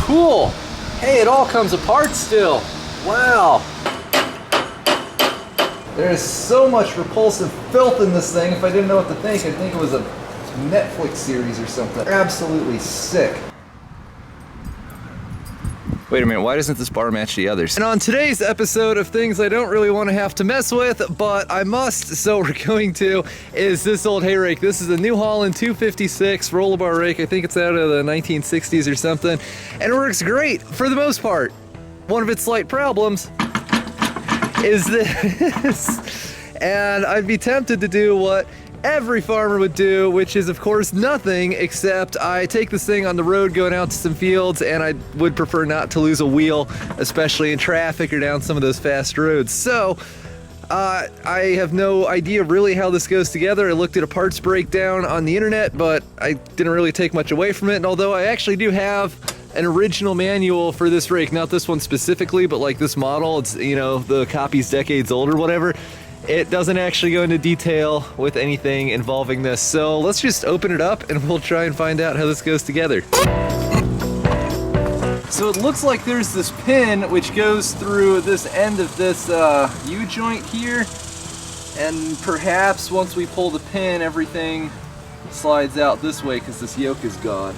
cool. Hey, it all comes apart still. Wow. There's so much repulsive filth in this thing. If I didn't know what to think, I'd think it was a Netflix series or something. Absolutely sick. Wait a minute, why doesn't this bar match the others? And on today's episode of things I don't really want to have to mess with, but I must, so we're going to, is this old hay rake. This is a New Holland 256 roller-bar rake. I think it's out of the 1960s or something. And it works great for the most part. One of its slight problems is this. And I'd be tempted to do what every farmer would do, which is of course nothing, except I take this thing on the road going out to some fields, and I would prefer not to lose a wheel, especially in traffic or down some of those fast roads. So I have no idea really how this goes together. I looked at a parts breakdown on the internet, but I didn't really take much away from it. And although I actually do have an original manual for this rake, not this one specifically, but like this model, it's, you know, the copy's decades old or whatever, it doesn't actually go into detail with anything involving this. So let's just open it up and we'll try and find out how this goes together. So it looks like there's this pin which goes through this end of this U-joint here, and perhaps once we pull the pin, everything slides out this way because this yoke is gone.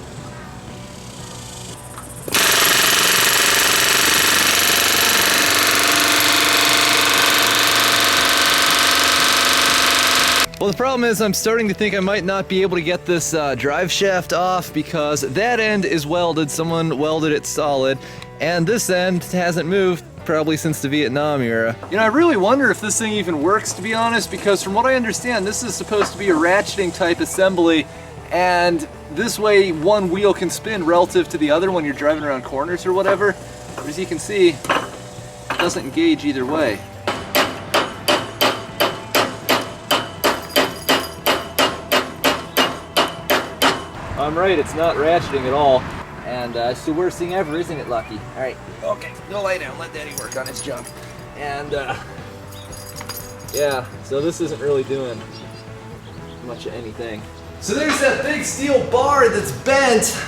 Well, the problem is I'm starting to think I might not be able to get this drive shaft off because that end is welded. Someone welded it solid, and this end hasn't moved probably since the Vietnam era. You know, I really wonder if this thing even works, to be honest, because from what I understand, this is supposed to be a ratcheting type assembly, and this way one wheel can spin relative to the other when you're driving around corners or whatever. But as you can see, it doesn't engage either way. I'm right, it's not ratcheting at all. And it's the worst thing ever, isn't it, Lucky? All right, okay, go lay down, let Daddy work on his junk. And yeah, so this isn't really doing much of anything. So there's that big steel bar that's bent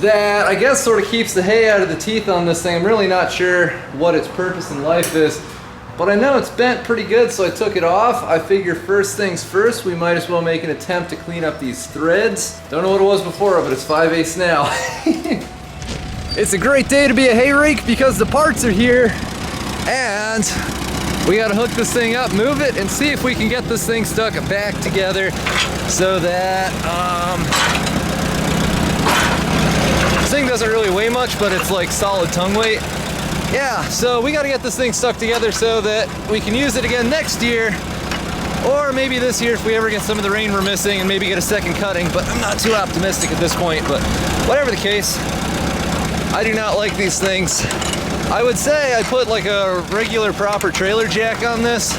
that I guess sort of keeps the hay out of the teeth on this thing. I'm really not sure what its purpose in life is, but I know it's bent pretty good, so I took it off. I figure first things first, we might as well make an attempt to clean up these threads. Don't know what it was before, but it's 5/8 now. It's a great day to be a hay rake because the parts are here, and we gotta hook this thing up, move it, and see if we can get this thing stuck back together so that, this thing doesn't really weigh much, but it's like solid tongue weight. Yeah, so we gotta get this thing stuck together so that we can use it again next year, or maybe this year if we ever get some of the rain we're missing and maybe get a second cutting, but I'm not too optimistic at this point. But whatever the case, I do not like these things. I would say I put like a regular proper trailer jack on this,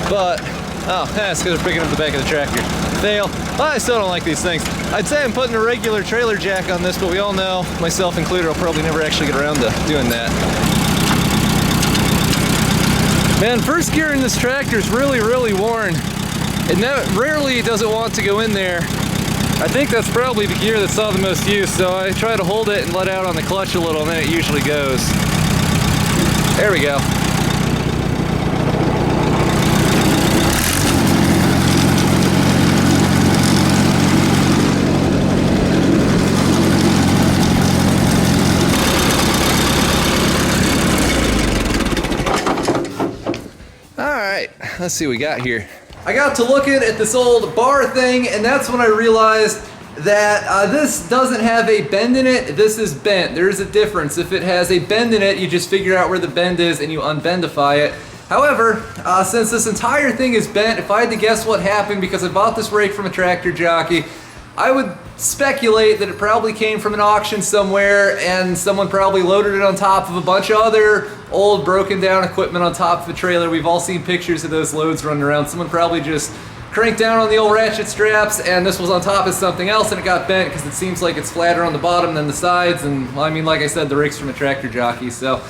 but, oh, that's because they're picking up the back of the tractor. Fail. I still don't like these things. I'd say I'm putting a regular trailer jack on this, but we all know, myself included, I'll probably never actually get around to doing that. Man, first gear in this tractor is really, really worn. It rarely doesn't want to go in there. I think that's probably the gear that saw the most use, so I try to hold it and let out on the clutch a little, and then it usually goes. There we go. Let's see what we got here. I got to looking at this old bar thing, and that's when I realized that this doesn't have a bend in it. This is bent. There's a difference. If it has a bend in it, you just figure out where the bend is and you unbendify it. However, since this entire thing is bent, if I had to guess what happened, because I bought this rake from a tractor jockey, I would speculate that it probably came from an auction somewhere, and someone probably loaded it on top of a bunch of other old broken down equipment on top of a trailer. We've all seen pictures of those loads running around. Someone probably just cranked down on the old ratchet straps, and this was on top of something else, and it got bent because it seems like it's flatter on the bottom than the sides. And well, I mean, like I said, the rake's from a tractor jockey. So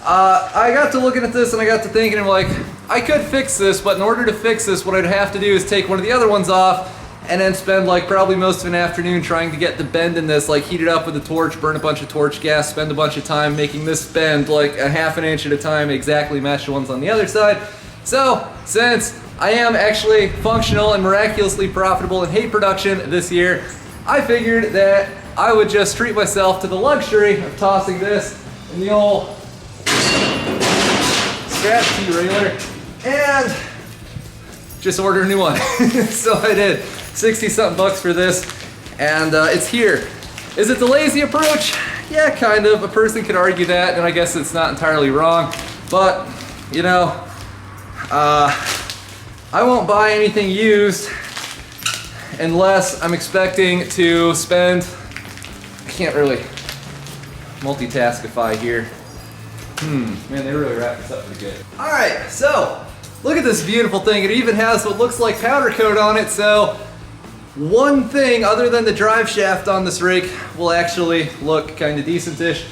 I got to looking at this and I got to thinking, I'm like, I could fix this, but in order to fix this, what I'd have to do is take one of the other ones off and then spend like probably most of an afternoon trying to get the bend in this, like heat it up with a torch, burn a bunch of torch gas, spend a bunch of time making this bend like a ½ inch at a time, exactly match the ones on the other side. So since I am actually functional and miraculously profitable in hay production this year, I figured that I would just treat myself to the luxury of tossing this in the old scrap T-railer and just order a new one. So I did. 60-something bucks for this, and it's here. Is it the lazy approach? Yeah, kind of. A person could argue that, and I guess it's not entirely wrong, but you know, I won't buy anything used unless I'm expecting to spend, I can't really multitaskify here. Man, they really wrapped this up pretty good. All right, so look at this beautiful thing. It even has what looks like powder coat on it, so one thing other than the drive shaft on this rake will actually look kind of decent-ish.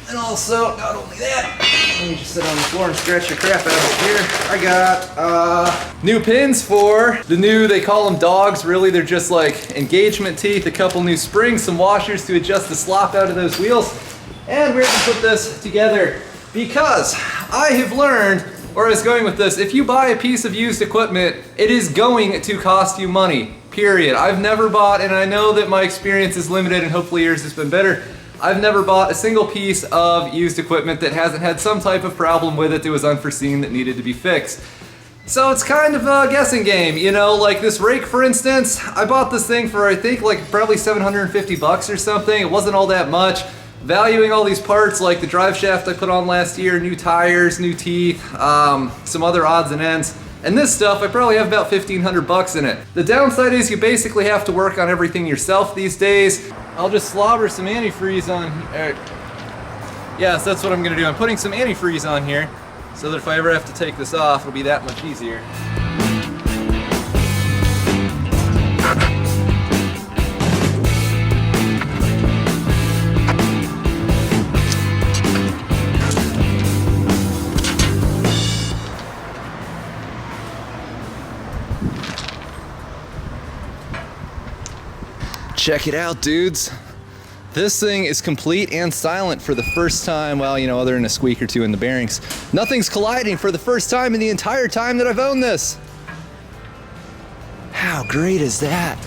And also, not only that, let me just sit on the floor and scratch the crap out of it here. I got new pins for the new, they call them dogs. Really, they're just like engagement teeth, a couple new springs, some washers to adjust the slop out of those wheels. And we're gonna put this together because I have learned, or I was going with this, if you buy a piece of used equipment, it is going to cost you money, period. I've never bought, and I know that my experience is limited and hopefully yours has been better, I've never bought a single piece of used equipment that hasn't had some type of problem with it that was unforeseen that needed to be fixed. So it's kind of a guessing game, you know, like this rake for instance, I bought this thing for I think like probably 750 bucks or something. It wasn't all that much. Valuing all these parts like the drive shaft I put on last year, new tires, new teeth, some other odds and ends. And this stuff, I probably have about 1,500 bucks in it. The downside is you basically have to work on everything yourself these days. I'll just slobber some antifreeze on here. Yes, that's what I'm gonna do. I'm putting some antifreeze on here so that if I ever have to take this off, it'll be that much easier. Check it out, dudes. This thing is complete and silent for the first time, well, you know, other than a squeak or two in the bearings. Nothing's colliding for the first time in the entire time that I've owned this. How great is that?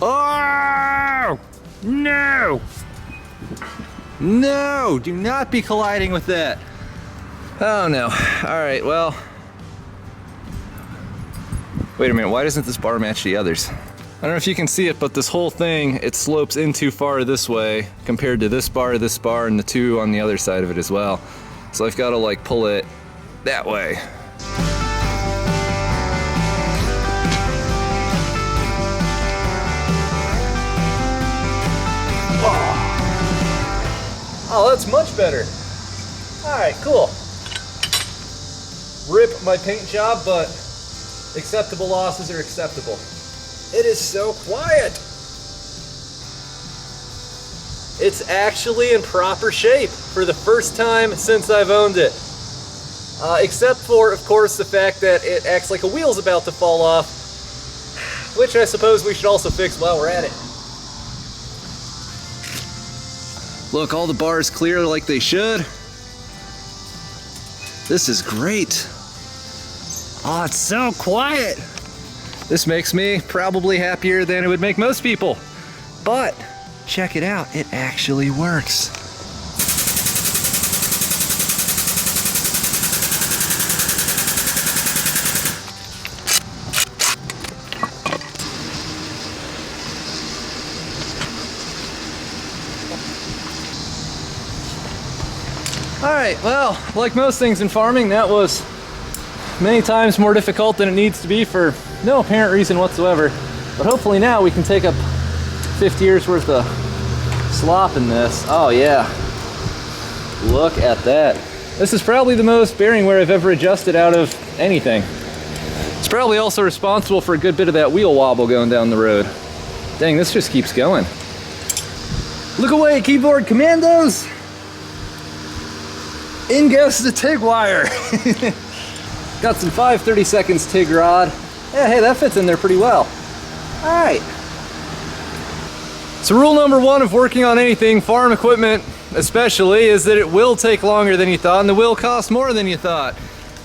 Oh! No! No! Do not be colliding with that. Oh no. All right, well. Wait a minute, why doesn't this bar match the others? I don't know if you can see it, but this whole thing, it slopes in too far this way compared to this bar, and the two on the other side of it as well. So I've got to like pull it that way. Oh, that's much better. All right, cool. Rip my paint job, but acceptable losses are acceptable. It is so quiet. It's actually in proper shape for the first time since I've owned it. Except for, of course, the fact that it acts like a wheel's about to fall off, which I suppose we should also fix while we're at it. Look, all the bars clear like they should. This is great. Oh, it's so quiet. This makes me probably happier than it would make most people. But check it out, it actually works. All right, well, like most things in farming, that was many times more difficult than it needs to be for no apparent reason whatsoever. But hopefully now we can take up 50 years worth of slop in this. Oh yeah, look at that. This is probably the most bearing wear I've ever adjusted out of anything. It's probably also responsible for a good bit of that wheel wobble going down the road. Dang, this just keeps going. Look away, keyboard commandos! In goes the TIG wire. Got some 5/32 TIG rod. Yeah, hey, that fits in there pretty well. All right. So rule number one of working on anything, farm equipment especially, is that it will take longer than you thought and it will cost more than you thought.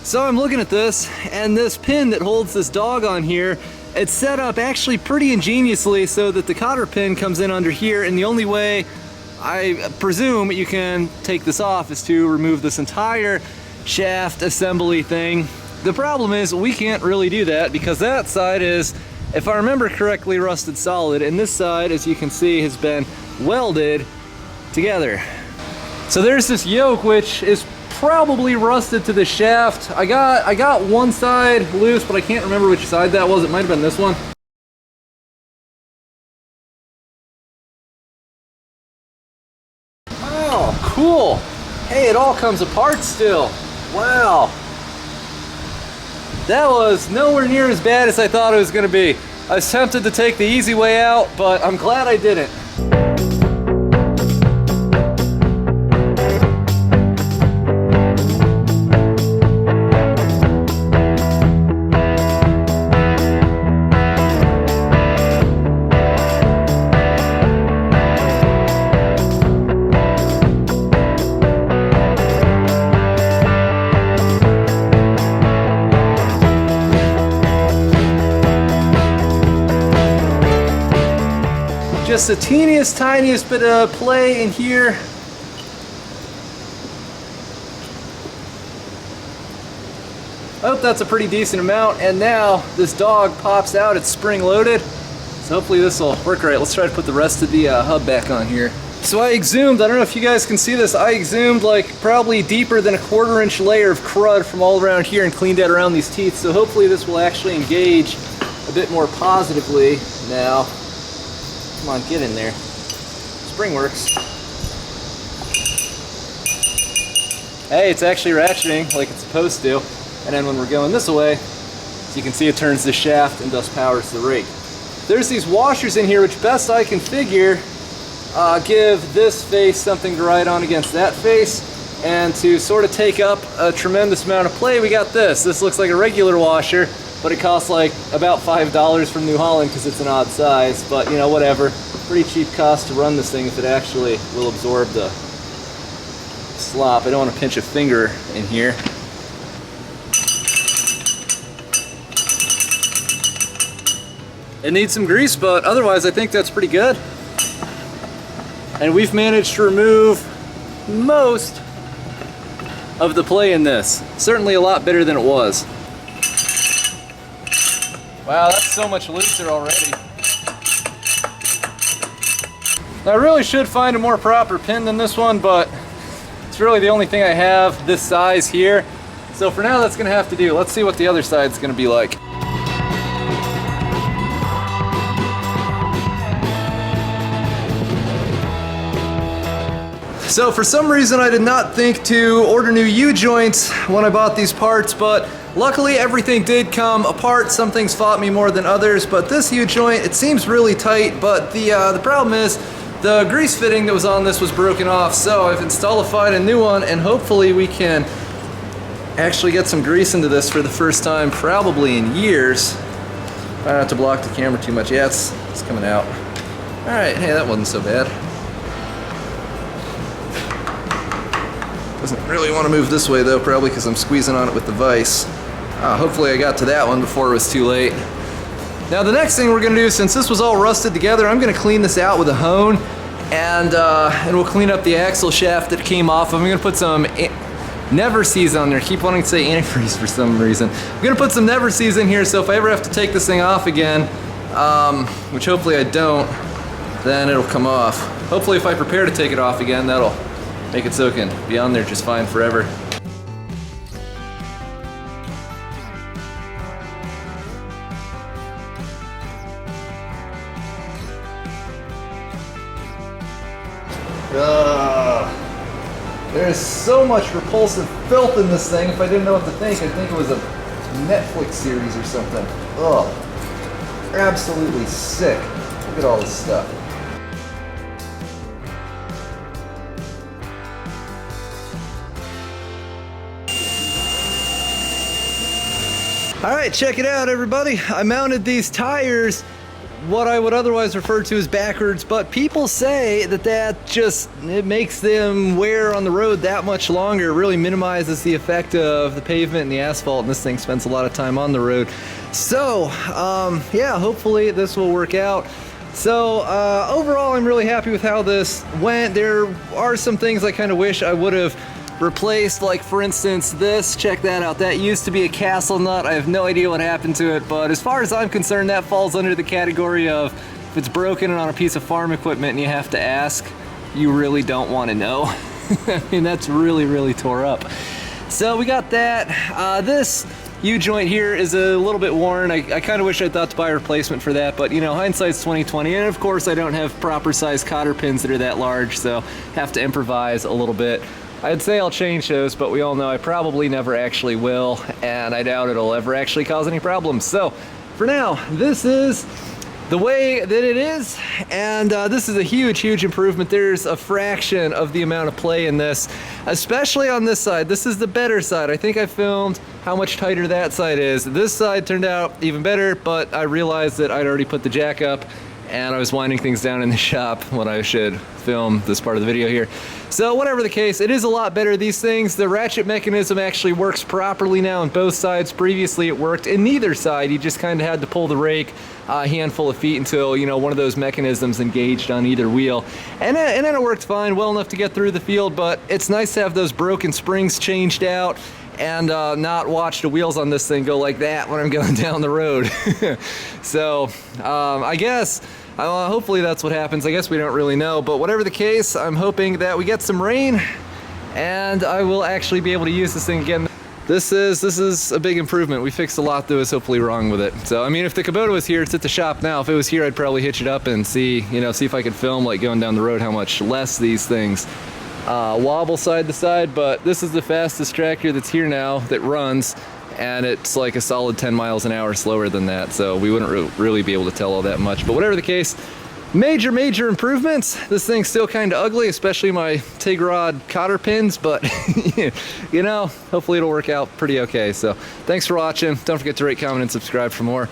So I'm looking at this, and this pin that holds this dog on here, it's set up actually pretty ingeniously so that the cotter pin comes in under here, and the only way I presume you can take this off is to remove this entire shaft assembly thing. The problem is we can't really do that because that side is, if I remember correctly, rusted solid, and this side, as you can see, has been welded together. So there's this yoke which is probably rusted to the shaft. I got one side loose, but I can't remember which side that was. It might have been this one. Oh, cool. Hey, it all comes apart still. Wow. That was nowhere near as bad as I thought it was going to be. I was tempted to take the easy way out, but I'm glad I didn't. Just the teeniest, tiniest bit of play in here. I hope that's a pretty decent amount, and now this dog pops out. It's spring loaded, so hopefully this will work right. Let's try to put the rest of the hub back on here. So I exhumed, I don't know if you guys can see this, I exhumed like probably deeper than a 1/4 inch layer of crud from all around here and cleaned that around these teeth, so hopefully this will actually engage a bit more positively now. Come on, get in there. Spring works. Hey, it's actually ratcheting like it's supposed to. And then when we're going this way, as you can see, it turns the shaft and thus powers the rake. There's these washers in here, which best I can figure give this face something to ride on against that face. And to sort of take up a tremendous amount of play, we got this. This looks like a regular washer, but it costs like about $5 from New Holland because it's an odd size, but you know, whatever. Pretty cheap cost to run this thing if it actually will absorb the slop. I don't want to pinch a finger in here. It needs some grease, but otherwise I think that's pretty good. And we've managed to remove most of the play in this. Certainly a lot better than it was. Wow, that's so much looser already. I really should find a more proper pin than this one, but it's really the only thing I have this size here. So for now, that's gonna have to do. Let's see what the other side's gonna be like. So for some reason, I did not think to order new U-joints when I bought these parts, but luckily everything did come apart. Some things fought me more than others, but this U-joint, it seems really tight, but the problem is the grease fitting that was on this was broken off, so I've installified a new one, and hopefully we can actually get some grease into this for the first time probably in years. Try not to block the camera too much. Yeah, it's coming out. All right, hey, that wasn't so bad. Doesn't really want to move this way though, probably because I'm squeezing on it with the vise. Hopefully I got to that one before it was too late. Now the next thing we're going to do, since this was all rusted together, I'm going to clean this out with a hone, and we'll clean up the axle shaft that came off. I'm going to put some Never Seas on there. I keep wanting to say antifreeze for some reason. I'm going to put some Never Seas in here, so if I ever have to take this thing off again, which hopefully I don't, then it'll come off. Hopefully if I prepare to take it off again, that'll make it so it can be on there just fine forever. There's so much repulsive filth in this thing. If I didn't know what to think, I'd think it was a Netflix series or something. Ugh. Absolutely sick. Look at all this stuff. All right, check it out, everybody. I mounted these tires, what I would otherwise refer to as backwards, but people say that it makes them wear on the road that much longer. It really minimizes the effect of the pavement and the asphalt, and this thing spends a lot of time on the road. So, yeah, hopefully this will work out. So, overall, I'm really happy with how this went. There are some things I kind of wish I would have replaced, like for instance this. Check that out. That used to be a castle nut. I have no idea what happened to it, but as far as I'm concerned, that falls under the category of if it's broken on a piece of farm equipment and you have to ask, you really don't want to know. I mean, that's really tore up. So we got that. This U-joint here is a little bit worn. I kind of wish I thought to buy a replacement for that, but you know, hindsight's 20/20, and of course I don't have proper size cotter pins that are that large, so have to improvise a little bit. I'd say I'll change those, but we all know I probably never actually will, and I doubt it'll ever actually cause any problems. So for now, this is the way that it is, and this is a huge improvement. There's a fraction of the amount of play in this, especially on this side. This is the better side. I think I filmed how much tighter that side is. This side turned out even better, but I realized that I'd already put the jack up and I was winding things down in the shop when I should film this part of the video here. So whatever the case, it is a lot better. These things, the ratchet mechanism actually works properly now on both sides. Previously it worked in neither side. You just kind of had to pull the rake a handful of feet until, you know, one of those mechanisms engaged on either wheel. And then it worked fine, well enough to get through the field, but it's nice to have those broken springs changed out and not watch the wheels on this thing go like that when I'm going down the road. So I guess hopefully that's what happens. I guess we don't really know, but whatever the case, I'm hoping that we get some rain and I will actually be able to use this thing again. This is a big improvement. We fixed a lot that was hopefully wrong with it. So I mean, if the Kubota was here, it's at the shop now. If it was here, I'd probably hitch it up and see if I could film like going down the road how much less these things wobble side to side. But this is the fastest tractor that's here now that runs, and it's like a solid 10 miles an hour slower than that, so we wouldn't really be able to tell all that much. But whatever the case, major improvements. This thing's still kind of ugly, especially my TIG rod cotter pins, but you know, hopefully it'll work out pretty okay. So thanks for watching. Don't forget to rate, comment, and subscribe for more.